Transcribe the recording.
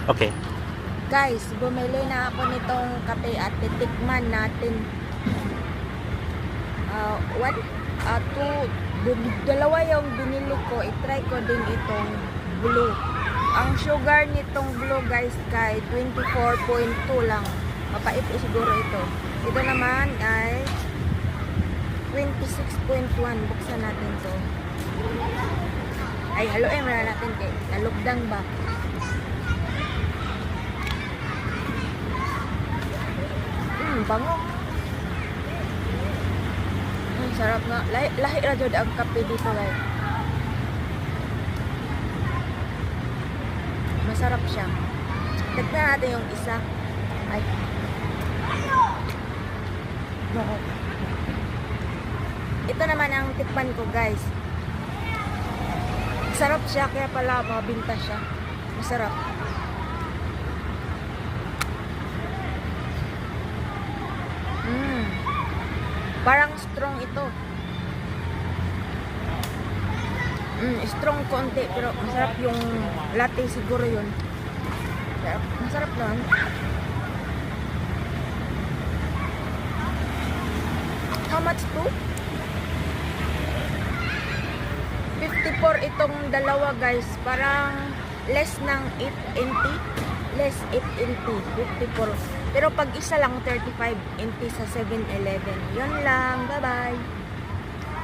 Okay. Guys, bumili na ako nitong kape at titikman natin. Dalawa yung binili ko. I-try ko din itong blue. Ang sugar nitong blue guys kay 24.2 lang. Mapait siguro ito. Ito naman ay 26.1. Buksan natin to. Ay, haluin mo na natin kay nalugdang ba? Bango. Sarap nga. Lahi ra jud ang kape dito guys. Masarap siya. Tignan natin yung isa. Ay. Ito naman ang tikman ko guys. Sarap siya kaya pala mabinta siya. Masarap. Parang strong ito. Strong konti pero masarap yung latte siguro yun. Masarap lang. How much to? 54 itong dalawa guys. Parang less ng 8 NT. Less 8 NT. 54. Pero pag isa lang 35 NT sa 7-Eleven. Yun lang. Bye-bye.